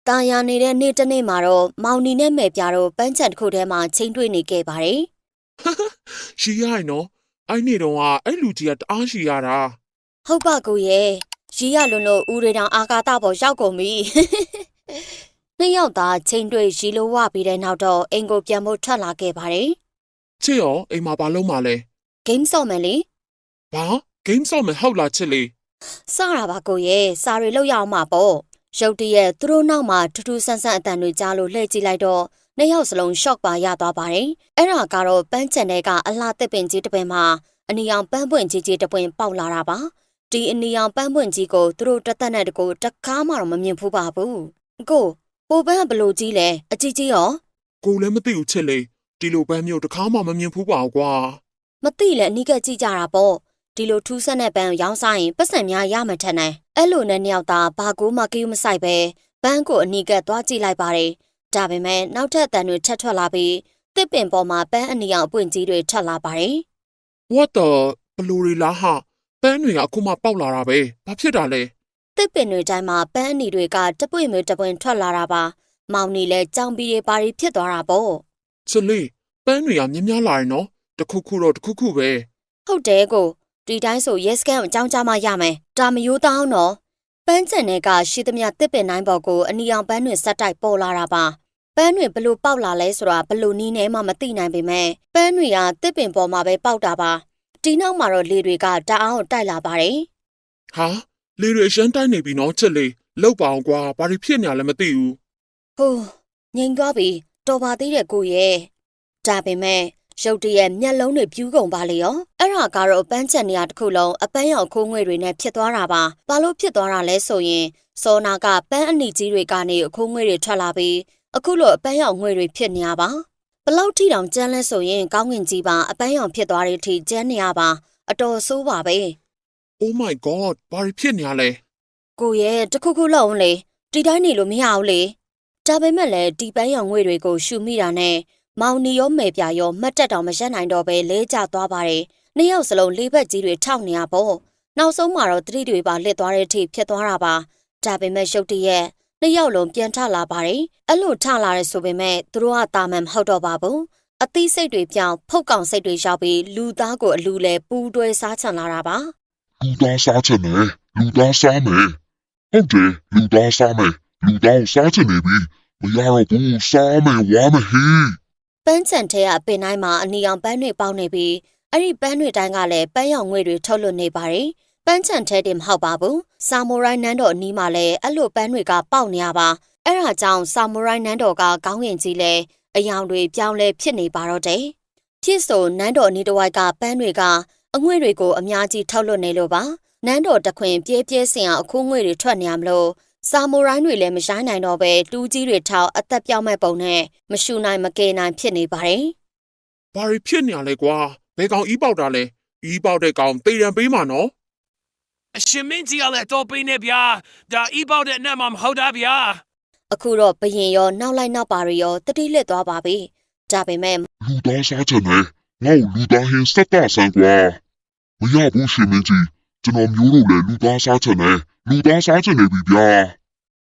ตายาနေတဲ့နေ့တစ်နေ့မှာတော့မောင်နီနဲ့မယ်ပြတော့ပန်းချံတစ်ခုထဲမှာချိန်တွေ့နေခဲ့ပါတယ်ရှိရနော်အဲ့နေတော့အဲ့လူကြီးကတအားရှိရတာ။ဟုတ်ပါကိုရဲ့ရီရလွန်းလို့ဦးရေတောင်အာကာသပေါ်ရောက်ကုန်ပြီ။နှစ်ယောက်သားချိန်တွေ့ရီလိုဝပြီးတဲ့နောက်တော့အိမ်ကိုပြန်ဖို့ထွက်လာခဲ့ပါတယ်ချစ်ရောအိမ်မှာဘာလုပ်မှလဲ ။ game ဆော့မယ်လေ ဘာဂိမ်းဆော့မယ်ဟုတ်လားချစ်လေး။စတာပါကိုရဲ့စာရီလောက်ရအောင်မှာပေါ့။ရုတ်တရက်သူတို့နောက်မှာထူးထူးဆန်းဆန်းအတန်တွေကြားလို့လှည့်ကြည့်လိုက်တော့နှစ်ယောက်စလုံး shock ပါရသွားပါတယ်။အဲ့ဒါကတော့ပန်းချံတွေကအလှသစ်ပင်ကြီးတစ်ပင်မှာအနီအောင်ပန်းပွင့်ကြီးတစ်ပွင့်ပေါက်လာတာပါ။ဒီအနီအောင်ပန်းပွင့်ကြီးကိုသူတို့တက်တက်နဲ့တကူတကားမှတော့မမြင်ဘူးပါဘူး။ကိုပိုပန်းဘလို့ကြီးလဲအကြီးကြီးရောကိုလည်းမသိဘူးချစ်လေးဒီလိုပန်းမျိုးတစ်ခါမှမမြင်ဘူးပါကွာမသိလဲအနီးကကြည့်ကြတာပေါ့ဒီလိုထူးဆန်းတဲ့ပန်းရောင်းစားရင်ပတ်စံများရမှထက်နိုင်အဲ့လိုနဲ့နှစ်ယောက်သားဘာကူမှကိူးမဆိုင်ပဲပန်းကိုအနီးကသွားကြည့်လိုက်ပါတယ်ဒါပေမဲ့နောက်ထပ်အတန်တွေထပ်ထွက်လာပြီးတစ်ပင်ပေါ်မှာပန်းအနီအောင်အပွင့်ကြီးတွေထွက်လာပါတယ် What the ဘလူရီလားဟာပန်းတွေကအခုမှပေါက်လာတာပဲဘာဖြစ်တာလဲတစ်ပင်တွေတိုင်းမှာပန်းအနီတွေကတပွင့်မျိုးတပွင့်ထွက်လာတာပါမောင်နီလည်းကြောင်ပြီးပါရီဖြစ်သွားတာပေါ့ချစ်လေးပန်းတွေကမြင်များလာရင်နော်တခုခုတော့တခုခုပဲဟုတ်တယ်ကိုဒီတိုင်းဆို yes scan အကြောင်းကြားမှရမယ်ဒါမယိုးတောင်းတော့ပန်းချံတွေကရှိသမျှတစ်ပင်တိုင်းပေါ်ကိုအနီအောင်ပန်းတွေဆက်တိုက်ပေါ်လာတာပါပန်းတွေဘလို့ပေါက်လာလဲဆိုတာဘလို့နီးနေမှမသိနိုင်ပေမဲ့ပန်းတွေကတစ်ပင်ပေါ်မှာပဲပေါက်တာပါဒီနောက်မှာတော့လေတွေကတအားကိုတိုက်လာပါတယ်ဟာလေတွေရမ်းတိုက်နေပြီနော်ချစ်လေးလောက်ပါအောင်ကွာဘာဖြစ်နေရလဲမသိဘူးဟိုးငိမ်သွားပြီတော်ပါသေးတယ်ကိုရဲ့ဒါပေမဲ့ရုတ်တရက်မျက်လုံးတွေပြူးကုန်ပါလေရောအဲ့ဒါကတော့ပန်းချံနေရာတစ်ခုလုံးအပန်းရောင်ခိုးငွေတွေနဲ့ဖြစ်သွားတာပါဘာလို့ဖြစ်သွားတာလဲဆိုရင်စောနာကပန်းအနီကြီးတွေကနေအခိုးငွေတွေထွက်လာပြီးအခုလိုအပန်းရောင်ငွေတွေဖြစ်နေရပါဘလောက်ထိတောင်ကျန်းလဲဆိုရင်ကောင်းကင်ကြီးပါအပန်းရောင်ဖြစ်သွားတဲ့အထိကျန်းနေရပါအတော်ဆိုးပါပဲ Oh my god ဘာဖြစ်နေရလဲကိုရဲ့တခုခုလုံးလေဒီတိုင်းနေလို့မရဘူးလေဒါပေမဲ့လည်းဒီပန်းရောင်ငွေတွေကိုရှူမိတာနဲ့မောင်နီရောမယ်ပြရောမှတ်တက်တော်မရက်နိုင်တော့ပဲလဲကျသွားပါတယ်။နှစ်ယောက်စလုံးလေးဘက်ကြီးတွေထောက်နေရပေါ့။နောက်ဆုံးမှာတော့တတိတွေပါလစ်သွားတဲ့အထိဖြစ်သွားတာပါ။ဒါပေမဲ့ရုတ်တရက်နှစ်ယောက်လုံးပြန်ထလာပါတယ်။အဲ့လိုထလာရဲဆိုပေမဲ့သူတို့ကတာမန်မဟုတ်တော့ပါဘူး။အသီးစိတ်တွေပြောင်းဖုတ်ကောင်စိတ်တွေရောက်ပြီးလူသားကိုအလူလဲပူးတွဲစားချင်လာတာပါလူသားစားချင်တယ်လူသားစားမယ်ဟုတ်တယ်လူသားစားမယ်လူသားကိုစားချင်နေပြီမရတော့ဘူးစားမယ်ဝါမယ်ဟေးပန်းချံထဲကပင်တိုင်းမှာအနီအောင်ပန်းတွေပေါက်နေပြီးအဲ့ဒီပန်းတွေတိုင်းကလည်းပန်းရောင်ငွေတွေထုတ်လွှတ်နေပါတယ်။ပန်းချံထဲတင်မဟုတ်ပါဘူး။ဆာမူရိုင်းနန်းတော်အနီးမှာလည်းအဲ့လိုပန်းတွေကပေါက်နေရပါ။အဲ့ဒါကြောင့်ဆာမူရိုင်းနန်းတော်ကခေါင်းရင်ကြီးလဲအယောင်တွေပြောင်းလဲဖြစ်နေပါတော့တယ်။ဖြစ်ဆိုနန်းတော်အနီးတစ်ဝိုက်ကပန်းတွေကအငွေ့တွေကိုအများကြီးထုတ်လွှတ်နေလို့ပါ။နန်းတော်တခွင်ပြဲပြဲစင်အောင်အခုငွေတွေထွက်နေရမလို့ဆာမူရိုင်းတွေလည်းမရိုင်းနိုင်တော့ပဲတူးကြီးတွေထောက်အသက်ပြောင်းမဲ့ပုံနဲ့မရှူနိုင်မကယ်နိုင်ဖြစ်နေပါတယ်။ဘာဖြစ်နေရလဲကွာဘယ်ကောင်အီးပေါက်တာလဲအီးပေါက်တဲ့ကောင်တေးရန်ပေးမှာနော်အရှင်မင်းကြီးကလည်းတော့ပေးနေဗျာဒါအီးပေါက်တဲ့နဲ့မှမဟုတ်တာဗျာအခုတော့ဘရင်ရောနောက်လိုက်နောက်ပါရီရောတတိလစ်သွားပါပြီဒါပေမဲ့လူသားစားချင်တယ်ငါ့လူသားဟင်းစက်တာဆန်ကွာမရဘူးရှင်မင်းကြီးကျွန်တော်မျိုးတို့လည်းလူသားစားချင်တယ်လူသားစားချင်နေပြီဗျာ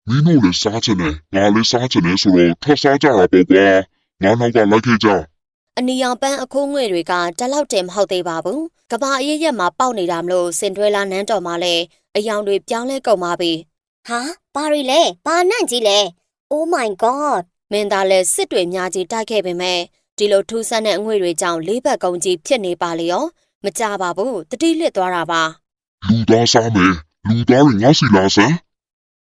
မင်းတို့လည်းစားချင်တယ်ငါလည်းစားချင်တယ်ဆိုတော့ထပ်စားကြတာပေါ့ကွာငါနောက်ကလိုက်ခဲ့ကြအနီရောင်ပန်းအခိုးငွေတွေကတလောက်တင်မဟုတ်သေးပါဘူးကဘာအရရက်မှာပေါက်နေတာမလို့စင်တွဲလာနန်းတော်မှာလည်းအယောင်တွေပြောင်းလဲကုန်ပါပြီဟာဘာရီလဲဘာနန့်ကြီးလဲ Oh my god မင်းသားလည်းစစ်တွေများကြီးတိုက်ခဲ့ပေမဲ့ဒီလိုထူးဆန်းတဲ့အငွေတွေကြောင့်လေးဘက်ကုန်းကြီးဖြစ်နေပါလေရောမကြပါဘူးတတိလစ်သွားတာပါလူသားစားမယ်လူသားတွေငါစီလာစမ်း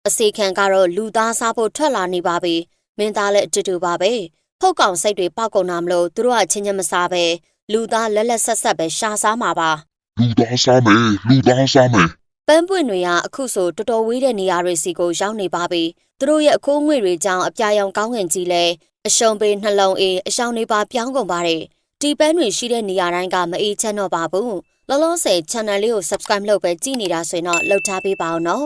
အစီခံကတော့လူသားစားဖို့ထွက်လာနေပါပြီမင်းသားလည်းအတူတူပါပဲဖုတ်ကောင်စိတ်တွေပေါက်ကုန်တာမလို့သူတို့ကချင်းချင်းမစားပဲလူသားလက်လက်ဆက်ဆက်ပဲရှာစားမှာပါလူသားစားမယ်လူသားစားမယ်ပန်းပွင့်တွေကအခုဆိုတော်တော်ဝေးတဲ့နေရာတွေစီကိုရောက်နေပါပြီသူတို့ရဲ့အခိုးငွေတွေကြောင့်အပြာရောင်ကောင်းငင်ကြီးလဲအရှုံးပေးနှလုံးအေးအရှောင်းနေပါပြောင်းကုန်ပါတယ်ဒီပန်းတွေရှိတဲ့နေရာတိုင်းကမအေးချမ်းတော့ပါဘူးလောလောဆယ် channel လေးကို subscribe လုပ်ပဲကြည့်နေတာဆိုရင်တော့လှုပ်ထားပေးပါအောင်နော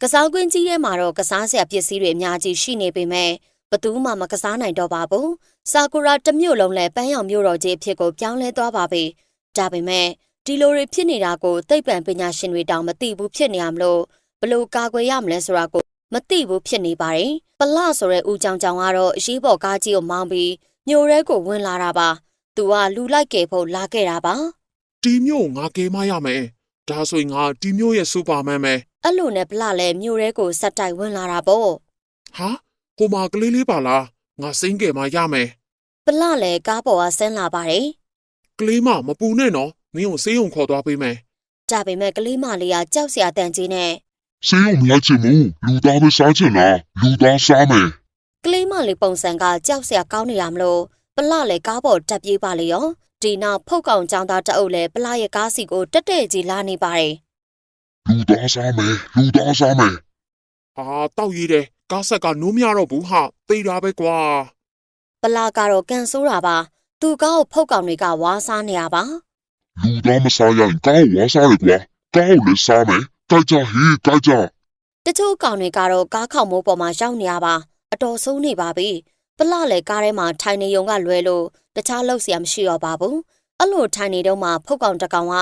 ်ကစားကွင်းကြီးထဲမှာတော့ကစားစရာပစ္စည်းတွေအများကြီးရှိနေပေမဲ့ဘသူမှမကစားနိုင်တော့ပါဘူး။ဆာကူရာတစ်မြို့လုံးလည်းပန်းရောင်မြို့တော်ကြီးအဖြစ်ကိုပြောင်းလဲသွားပါပြီ။ဒါပေမဲ့ဒီလိုတွေဖြစ်နေတာကိုသိပ္ပံပညာရှင်တွေတောင်မသိဘူးဖြစ်နေရမလို့ဘလို့ကာကွယ်ရမလဲဆိုတာကို မသိဘူးဖြစ်နေပါတယ်ပလဆိုတဲ့ဦးကြောင်ကြောင်ကတော့အရေးပေါ်ကားကြီးကိုမောင်းပြီးမြို့ရဲကိုဝင်လာတာပါသူကလူလိုက်ကယ်ဖို့လာခဲ့တာပါ ဒီမျိုးငါကယ်မရမယ်ဒါဆိုရင်ငါဒီမျိုးရဲ့စူပါမန်ပဲ အဲ့လိုနဲ့ပလလည်းမြို့ရဲကိုစက်တိုက်ဝင်လာတာပေါ့ ဟာဟိုမှာကလေးလေးပါလားငါစိမ့်ကယ်မရမယ် ပလလည်းကားပေါ်ကဆင်းလာပါတယ် ကလေးမမပူနဲ့နော်မင်းကိုဆေးရုံခေါ်သွားပေးမယ် ဒါပေမဲ့ကလေးမလေးကကြောက်စရာတန်ကြီးနဲ့ ဆေးရုံမလိုက်ချင်ဘူးလူသားပဲစားချင်တာလူသားစားမယ် ကလေးမလေးပုံစံကကြောက်စရာကောင်းနေတာမလို့ပလလည်းကားပေါ်တက်ပြေးပါလေရောဒီနောက်ဖုတ်ကောင်ចောင်းသားတအုပ်လည်းပလရဲ့ကားစီကိုတက်တဲ့ကြီးလာနေပါတယ် လူသားစားမယ်လူသားစားမယ် ဟာတောက်ရည်တယ်ကားဆက်ကနိုးမရတော့ဘူးဟာသိတာပဲကွာ ပလကတော့ကန်ဆိုးတာပါသူကားကိုဖုတ်ကောင်တွေကဝါးစားနေရပါ လူသားမစားရင်ကောင်းဝါစားရကွာကောင်းလည်းစားမယ်ကြိုက်ကြဟေးကြိုက်ကြ တချို့ကောင်တွေကတော့ကားခေါင်မိုးပေါ်မှာရောက်နေရပါအတော်ဆုံးနေပါပြီပလလည်းကားထဲမှာထိုင်နေုံကလွဲလို့တခြားလုပ်စရာမရှိတော့ပါဘူးအဲ့လိုထိုင်နေတော့မှဖုတ်ကောင်တစ်ကောင်က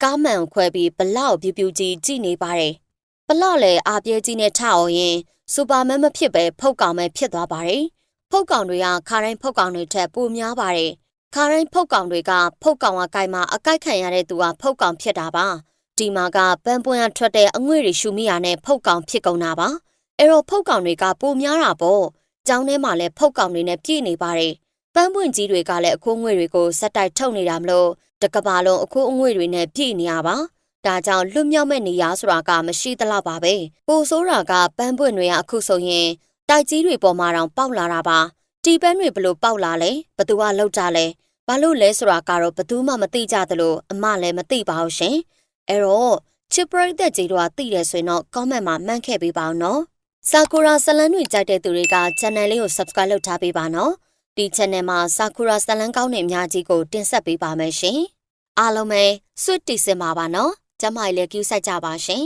ကားမှန်ခွဲပြီးပလောက်ပြူပြူကြီးကြည့်နေပါတယ်ပလလည်းအာပြဲကြီးနဲ့ထအောင်ရင်စူပါမန်မဖြစ်ပဲဖုတ်ကောင်ပဲဖြစ်သွားပါတယ်ဖုတ်ကောင်တွေကခါတိုင်းဖုတ်ကောင်တွေထက်ပိုများပါတယ်ခါတိုင်းဖုတ်ကောင်တွေကဖုတ်ကောင်ကကိုင်မှာအကိုက်ခံရတဲ့သူကဖုတ်ကောင်ဖြစ်တာပါဒီမှာကပန်းပွင့်ရထွက်တဲ့အငွေ့တွေရှူမိရနဲ့ဖုတ်ကောင်ဖြစ်ကုန်တာပါအဲ့တော့ဖုတ်ကောင်တွေကပိုများတာပေါ့ကျောင်းထဲမှာလည်းဖုတ်ကောင်တွေနဲ့ပြည့်နေပါတယ်ပန်းပွင့်ကြီးတွေကလည်းအခိုးငွေ့တွေကိုစက်တိုက်ထုတ်နေတာမလို့တကဘာလုံးအခိုးအငွေ့တွေနဲ့ပြည့်နေရပါဒါကြောင့်လွတ်မြောက်မဲ့နေရဆိုတာကမရှိသလောက်ပါပဲပိုဆိုးတာကပန်းပွင့်တွေကအခုဆိုရင်တိုက်ကြီးတွေပေါ်မှာတောင်ပေါက်လာတာပါတီပန်းတွေဘလို့ပေါက်လာလဲဘသူကလောက်ကြလဲဘာလို့လဲဆိုတာကတော့ဘသူမှမသိကြသလိုအမလည်းမသိပါဘူးရှင်အဲ့တော့ချစ်ပရိသတ်ကြီးတို့ကသိတယ်ဆိုရင်တော့ comment မှာမှန်းခဲ့ပေးပါအောင်နော်ဆာကူရာဇလန်းတွေကြိုက်တဲ့သူတွေက channel လေးကို subscribe လုပ်ထားပေးပါနော်ဒီ channel မှာဆာကူရာဇလန်းကောင်းတဲ့အများကြီးကိုတင်ဆက်ပေးပါမယ်ရှင်အားလုံးပဲ sweet တီစင်ပါပါနော်ကျမကြီးလည်း queue ဆိုင်ကြပါရှင်